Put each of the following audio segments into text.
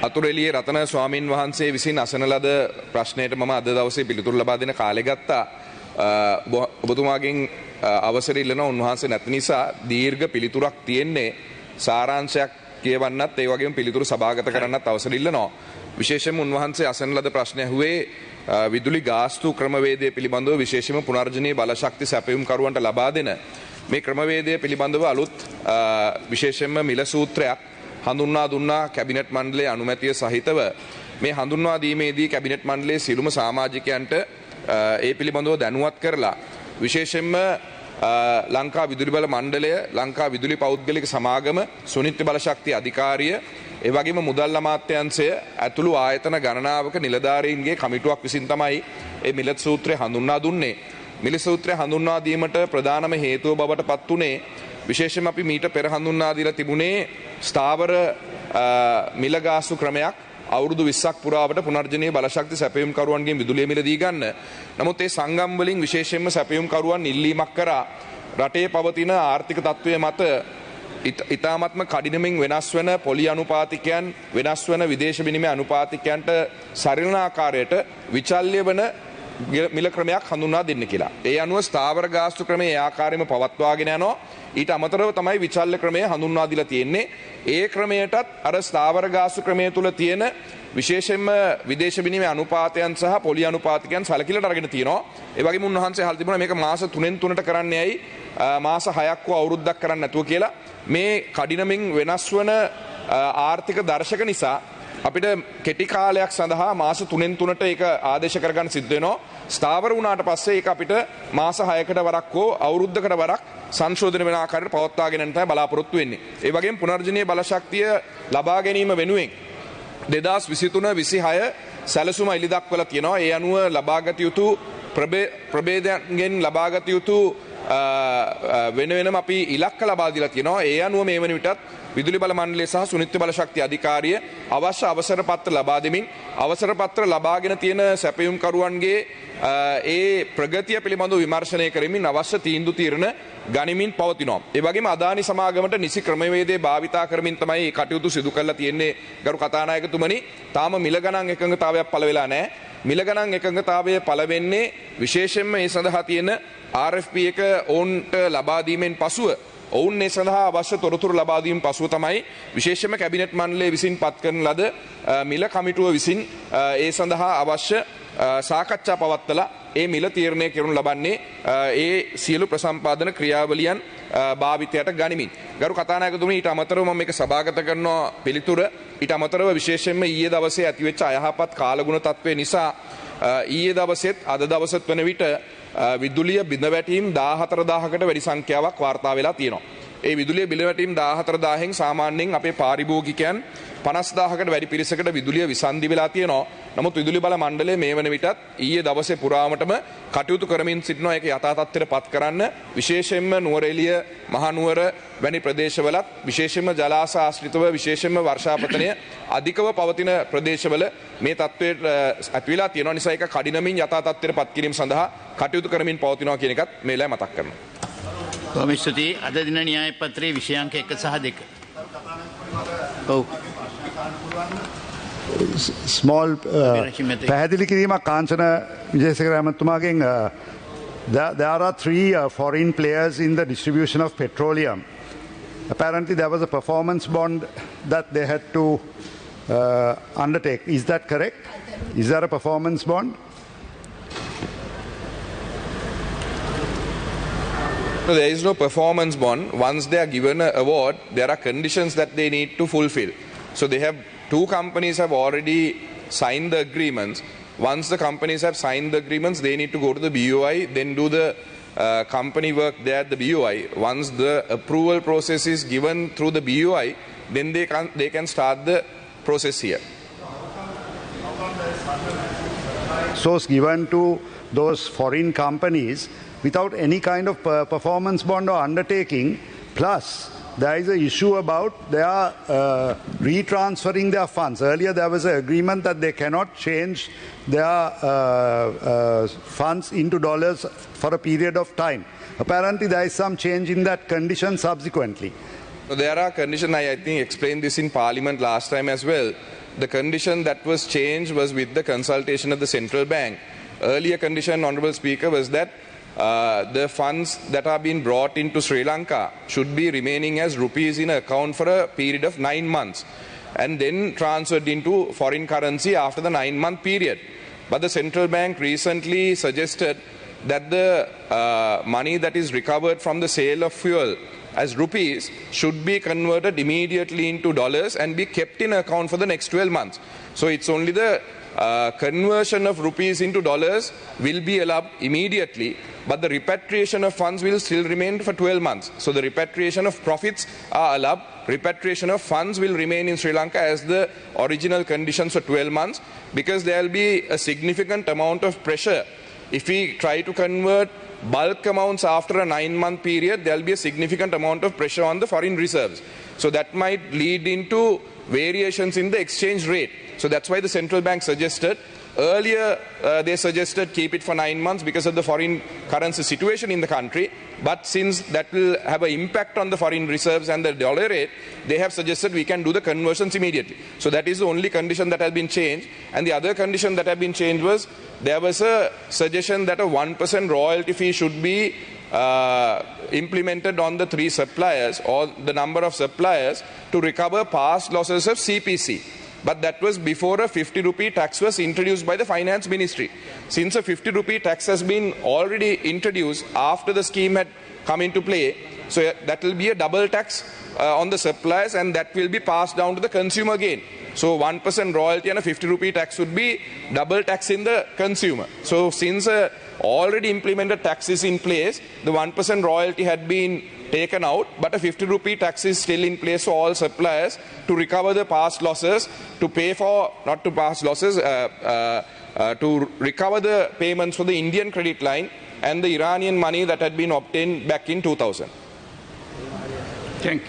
අතුරෙලියේ රතන ස්වාමින් වහන්සේ විසින් අසන ලද ප්‍රශ්නයට මම අද දවසේ පිළිතුරු ලබා දෙන කාලය ගත්තා. ඔබතුමාගෙන් අවසර ඉල්ලනවා උන්වහන්සේ නැති නිසා දීර්ඝ පිළිතුරක් තියෙන්නේ සාරාංශයක් කියවන්නත් ඒ වගේම පිළිතුරු සභාගත කරන්නත් අවසර ඉල්ලනවා. විශේෂයෙන්ම උන්වහන්සේ අසන ලද ප්‍රශ්නය ඇහුවේ විදුලි ගාස්තු ක්‍රමවේදය පිළිබඳව විශේෂයෙන්ම පුනර්ජනීය බලශක්ති සැපයුම්කරුවන්ට ලබා දෙන මේ ක්‍රමවේදය පිළිබඳව අලුත් විශේෂයෙන්ම මිල සූත්‍රයක් හඳුන්වා දුන්නා කැබිනට් මණ්ඩලයේ අනුමැතිය සහිතව. මේ හඳුන්වා දීමේදී කැබිනට් මණ්ඩලයේ සියලුම සමාජිකයන්ට ඒ පිළිබඳව දැනුවත් කරලා විශේෂයෙන්ම ලංකා විදුලි බල මණ්ඩලය, ලංකා විදුලි පෞද්ගලික සමාගම, සුනිත්‍ය බලශක්ති අධිකාරිය, ඒ වගේම මුදල් අමාත්‍යාංශය ඇතුළු ආයතන ගණනාවක නිලධාරීන්ගේ කමිටුවක් විසින් තමයි මේ මිල සූත්‍රය හඳුන්වා දුන්නේ. මිල සූත්‍රය හඳුන්වා දීමට ප්‍රධානම හේතුව බවට පත් වුණේ විශේෂයෙන්ම අපි මීට පෙර හඳුන්වා දීලා තිබුණේ ස්ථාවර මිල ගාස්තු ක්‍රමයක් අවුරුදු 20ක් පුරාවට පුනර්ජනීය බලශක්ති සැපයුම්කරුවන්ගෙන් විදුලිය මිල දී ගන්න. නමුත් ඒ සංගම් වලින් විශේෂයෙන්ම සැපයුම්කරුවන් ඉල්ලීමක් කරා රටේ පවතින ආර්ථික තත්ත්වය මත ඉතාමත්ම කඩිනමින් වෙනස් වන පොලි අනුපාතිකයන්, වෙනස් වන විදේශ විනිමය අනුපාතිකයන්ට සරිලන ආකාරයට විචල්්‍ය වන මිල ක්‍රමයක් හඳුන්වා දෙන්න කියලා. ඒ අනුව ස්ථාවර ගාස්තු ක්‍රමය ඒ ආකාරයෙන්ම පවත්වාගෙන යනවා. ඊට අමතරව තමයි විචල්්‍ය ක්‍රමය හඳුන්වා දීලා තියෙන්නේ. ඒ ක්‍රමයටත් අර ස්ථාවර ගාස්තු ක්‍රමය තුල තියෙන විශේෂයෙන්ම විදේශ විනිමය අනුපාතයන් සහ පොලි අනුපාතිකයන් සැලකිලිට අරගෙන තියෙනවා. ඒ වගේම උන්වහන්සේ අහලා තිබුණා මේක මාස 3න් 3ට කරන්නේ ඇයි මාස 6ක් වූ අවුරුද්දක් කරන්නේ නැතුව කියලා. මේ කඩිනමින් වෙනස් වන ආර්ථික දර්ශක නිසා අපිට කෙටි කාලයක් සඳහා මාස 3න් 3ට ඒක ආදේශ කරගන්න සිද්ධ වෙනවා. ස්ථාවර වුණාට පස්සේ ඒක අපිට මාස 6කට වරක් හෝ අවුරුද්දකට වරක් සංශෝධන වෙන ආකාරයට පවත්වාගෙන යන්න තමයි බලාපොරොත්තු වෙන්නේ. ඒ වගේම පුනර්ජනීය බලශක්තිය ලබා ගැනීම වෙනුවෙන් 2023-26 සැලසුම ඉලි දක්වලා තියෙනවා. ඒ අනුව ලබාගත යුතු ප්‍රභේදයන්ගෙන් ලබාගත යුතු වෙන වෙනම අපි ඉලක්ක ලබා දීලා තියෙනවා. ඒ අනුව මේ වන විටත් විදුලි බල මණ්ඩලය සහ සුනිත්‍ය බලශක්ති අධිකාරිය අවශ්‍ය අවසර පත්‍ර ලබා දෙමින් අවසර පත්‍ර ලබාගෙන තියෙන සැපයුම්කරුවන්ගේ ඒ ප්‍රගතිය පිළිබඳව විමර්ශනය කරමින් අවශ්‍ය තීන්දුව తీරන ගනිමින් පවතිනවා. ඒ වගේම අදානි සමාගමට නිසි ක්‍රමවේදය භාවිතා කරමින් තමයි මේ කටයුතු සිදු කරලා තියෙන්නේ. ගරු කතානායකතුමනි, තාම මිල ගණන් එකඟතාවයක් පළ වෙලා නැහැ. මිල ගණන් එකඟතාවය පළ වෙන්නේ විශේෂයෙන්ම මේ සඳහා තියෙන RFP එක ඔවුන්ට ලබා දීමෙන් පසුව ඔවුන් මේ සඳහා අවශ්‍ය තොරතුරු ලබා දීම පසුව තමයි විශේෂයෙන්ම කැබිනට් මණ්ඩලය විසින් පත් කරන ලද මිල කමිටුව විසින් ඒ සඳහා අවශ්‍ය සාකච්ඡා පවත්වලා ඒ මිල තීරණය කරනු ලබන්නේ ඒ සියලු ප්‍රසම්පාදන ක්‍රියාවලියන් භාවිතයට ගනිමින්. ගරු කතානායකතුමනි, ඊට අමතරව මම මේක සභාගත කරනවා පිළිතුර. ඊට අමතරව විශේෂයෙන්ම ඊයේ දවසේ ඇතිවෙච්ච අයහපත් කාලගුණ තත්ත්වය නිසා ඊයේ දවසෙත් අද දවසෙත් වන විට විදුලිය බිඳ වැටීම් 14000කට වැඩි සංඛ්‍යාවක් වාර්තා වෙලා තියෙනවා. ඒ විදුලිය බිඳ වැටීම් 14000න් සාමාන්‍යයෙන් අපේ පාරිභෝගිකයන් 50000කට වැඩි පිරිසකට විදුලිය විසන්ධි වෙලා තියෙනවා. නමුත් විදුලි බල මණ්ඩලය මේ වන විටත් ඊයේ දවසේ පුරාමටම කටයුතු කරමින් සිටිනවා ඒක යථා තත්ත්වයට පත් කරන්න. විශේෂයෙන්ම නුවරඑළිය, මහනුවර වැනි ප්‍රදේශවලත් විශේෂයෙන්ම ජලාශ ආශ්‍රිතව විශේෂයෙන්ම වර්ෂාපතනය අධිකව පවතින ප්‍රදේශවල මේ තත්ත්වයට ඇති වෙලා තියෙනවා. නිසා ඒක කඩිනමින් යථා තත්ත්වයට පත් කිරීම සඳහා කටයුතු කරමින් පවතිනවා කියන එකත් මේ වෙලාවේ මතක් කරනවා. කොමිස්තුති අද දින න්‍යාය පත්‍රයේ විෂයාංක 1 සහ 2. ඔව්. Small පැහැදිලි කිරීමක් Kanchana Wijesekara ඇමතුමාගෙන් there are three foreign players in the distribution of petroleum. Apparently there was a performance bond that they had to undertake. Is that correct? Is there a performance bond? No, there is no performance bond. Once they are given an award, there are conditions that they need to fulfill. So they have two companies have already signed the agreements. Once the companies have signed the agreements, they need to go to the BOI, then do the company work there at the BOI. Once the approval process is given through the BOI, then they can start the process here. Source given to those foreign companies without any kind of performance bond or undertaking, plus there is an issue about they are retransferring their funds. Earlier there was an agreement that they cannot change their funds into dollars for a period of time. Apparently there is some change in that condition subsequently. So there are conditions, I think explained this in Parliament last time as well. the condition that was changed was with the consultation of the central bank. Earlier condition, Honourable Speaker, was that the funds that are being brought into Sri Lanka should be remaining as rupees in account for a period of 9 months and then transferred into foreign currency after the 9-month period. But the central bank recently suggested that the money that is recovered from the sale of fuel as rupees should be converted immediately into dollars and be kept in account for the next 12 months. So it's only the conversion of rupees into dollars will be allowed immediately, but the repatriation of funds will still remain for 12 months. So the repatriation of profits are allowed. Repatriation of funds will remain in Sri Lanka as the original conditions for 12 months, because there will be a significant amount of pressure. If we try to convert bulk amounts after a 9-month period, there will be a significant amount of pressure on the foreign reserves. So that might lead into variations in the exchange rate. So that's why the central bank suggested, earlier they suggested keep it for 9 months because of the foreign currency situation in the country. But since that will have an impact on the foreign reserves and the dollar rate, they have suggested we can do the conversions immediately. So that is the only condition that has been changed. And the other condition that has been changed was, there was a suggestion that a 1% royalty fee should be implemented on the 3 suppliers or the number of suppliers to recover past losses of CPC. But that was before a 50 rupee tax was introduced by the finance ministry. Since a 50 rupee tax has been already introduced after the scheme had come into play, so that will be a double tax on the suppliers, and that will be passed down to the consumer again. So 1% royalty and a 50 rupee tax would be double tax in the consumer. So since already implemented tax is in place, the 1% royalty had been taken out, but a 50 rupee tax is still in place for all suppliers to recover the past losses, to pay for, not to past losses, to recover the payments for the Indian credit line and the Iranian money that had been obtained back in 2000. Thank you.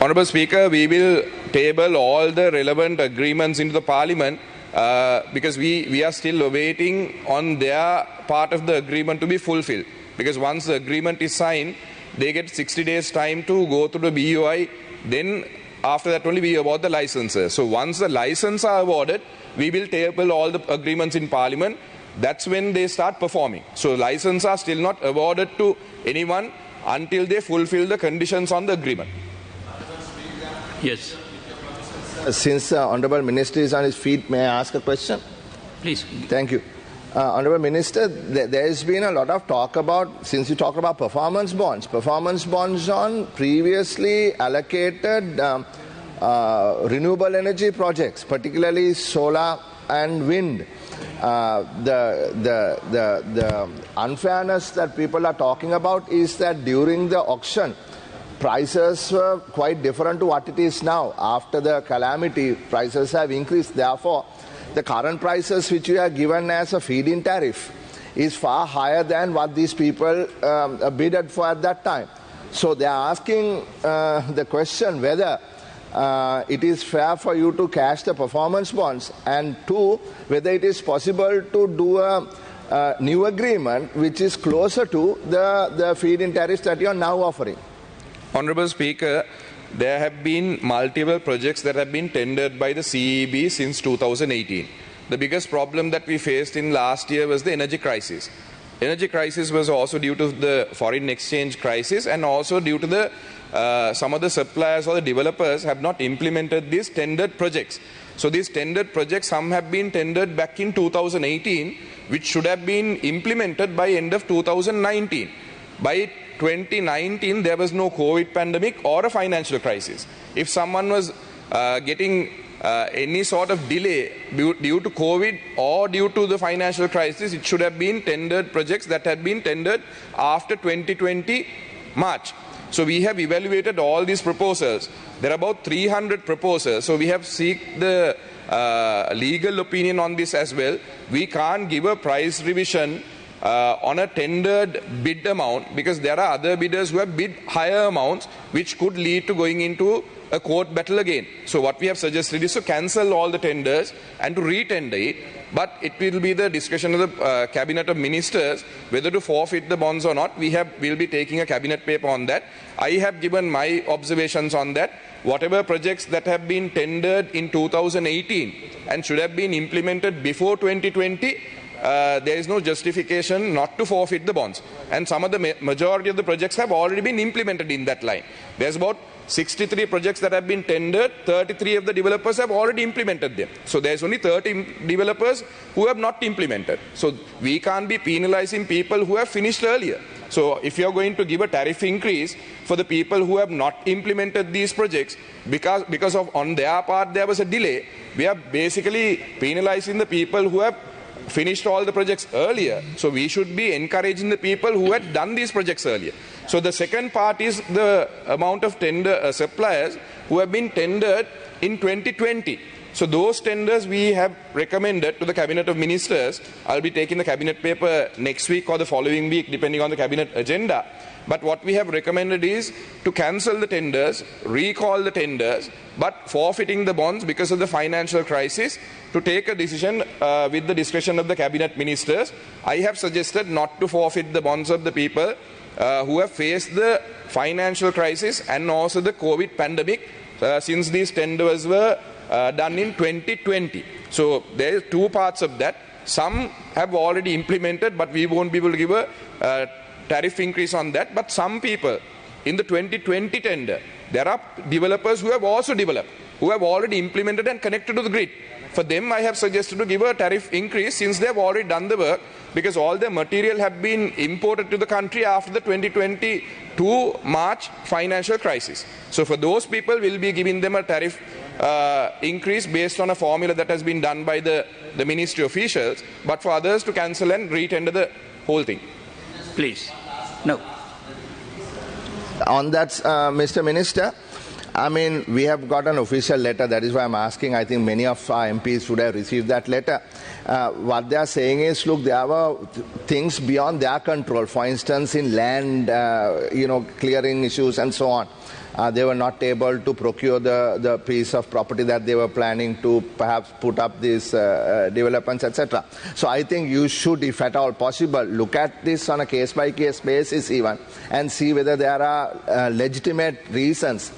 Honourable Speaker, we will table all the relevant agreements into the Parliament because we are still awaiting on their part of the agreement to be fulfilled. Because once the agreement is signed, they get 60 days time to go through the BOI. Then after that only we award the licenses. So once the licenses are awarded, we will table all the agreements in Parliament. That's when they start performing. So licenses are still not awarded to anyone until they fulfill the conditions on the agreement. Yes. Since the Honourable Minister is on his feet, may I ask a question? Please. Thank you. Honourable Minister, there has been a lot of talk about, since you talk about performance bonds on previously allocated renewable energy projects, particularly solar and wind. The unfairness that people are talking about is that during the auction, prices were quite different to what it is now. After the calamity, prices have increased. Therefore, the current prices which you are given as a feed-in tariff is far higher than what these people bidded for at that time. So they are asking the question whether it is fair for you to cash the performance bonds, and 2, whether it is possible to do a new agreement which is closer to the feed-in tariffs that you are now offering. Honourable Speaker, there have been multiple projects that have been tendered by the CEB since 2018. The biggest problem that we faced in last year was the energy crisis. Energy crisis was also due to the foreign exchange crisis, and also due to the some of the suppliers or the developers have not implemented these tendered projects. So these tendered projects, some have been tendered back in 2018, which should have been implemented by end of 2019. By 2019, there was no COVID pandemic or a financial crisis. If someone was getting any sort of delay due to COVID or due to the financial crisis, it should have been tendered projects that had been tendered after 2020 March. So we have evaluated all these proposals. There are about 300 proposals. So we have seek the legal opinion on this as well. We can't give a price revision on a tendered bid amount, because there are other bidders who have bid higher amounts, which could lead to going into a court battle again. So what we have suggested is to cancel all the tenders and to re-tender it, but it will be the discussion of the Cabinet of Ministers whether to forfeit the bonds or not. We'll be taking a cabinet paper on that. I have given my observations on that. Whatever projects that have been tendered in 2018 and should have been implemented before 2020, there is no justification not to forfeit the bonds. And some of the majority of the projects have already been implemented in that line. There's about 63 projects that have been tendered, 33 of the developers have already implemented them. So there's only 30 developers who have not implemented. So we can't be penalizing people who have finished earlier. So if you're going to give a tariff increase for the people who have not implemented these projects, because of on their part there was a delay, we are basically penalizing the people who have finished all the projects earlier. So we should be encouraging the people who had done these projects earlier. So the second part is the amount of tender suppliers who have been tendered in 2020. So those tenders we have recommended to the Cabinet of Ministers. I'll be taking the cabinet paper next week or the following week, depending on the cabinet agenda. But what we have recommended is to cancel the tenders, recall the tenders, but forfeiting the bonds because of the financial crisis, to take a decision with the discretion of the Cabinet Ministers. I have suggested not to forfeit the bonds of the people who have faced the financial crisis and also the COVID pandemic since these tenders were done in 2020. So there are two parts of that. Some have already implemented, but we won't be able to give a tariff increase on that. But some people in the 2020 tender, there are developers who have also developed, who have already implemented and connected to the grid. For them, I have suggested to give a tariff increase since they have already done the work, because all the material have been imported to the country after the 2022 March financial crisis. So for those people, we'll be giving them a tariff increase based on a formula that has been done by the ministry officials, but for others to cancel and re-tender the whole thing. Please. No. On that, Mr. Minister, I mean, we have got an official letter. That is why I'm asking. I think many of our MPs would have received that letter. What they are saying is, look, there were things beyond their control. For instance, in land, clearing issues and so on. They were not able to procure the piece of property that they were planning to perhaps put up these developments, etc. So I think you should, if at all possible, look at this on a case-by-case basis even, and see whether there are legitimate reasons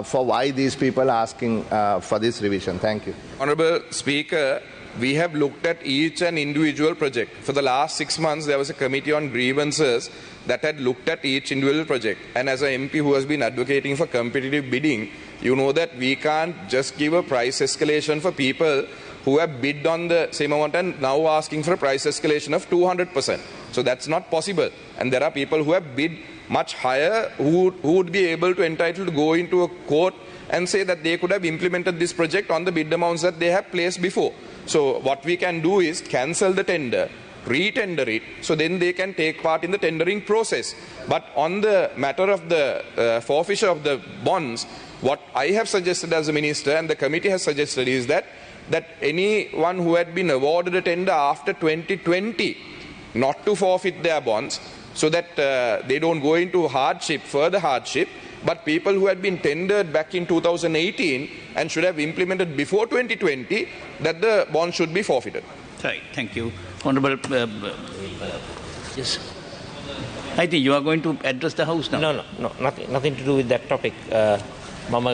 for why these people are asking for this revision. Thank you. Honourable Speaker, we have looked at each and individual project. For the last 6 months, there was a committee on grievances that had looked at each individual project. And as an MP who has been advocating for competitive bidding, you know that we can't just give a price escalation for people who have bid on the same amount and now asking for a price escalation of 200%. So that's not possible. And there are people who have bid much higher who would be able to entitle to go into a court and say that they could have implemented this project on the bid amounts that they have placed before. So what we can do is cancel the tender, re-tender it, so then they can take part in the tendering process. But on the matter of the forfeiture of the bonds, what I have suggested as a minister and the committee has suggested is that anyone who had been awarded a tender after 2020 not to forfeit their bonds, so that they don't go into further hardship, but people who had been tendered back in 2018 and should have implemented before 2020, that the bond should be forfeited. Right, thank you. Honourable, yes. I think you are going to address the House now. No, nothing to do with that topic. Mama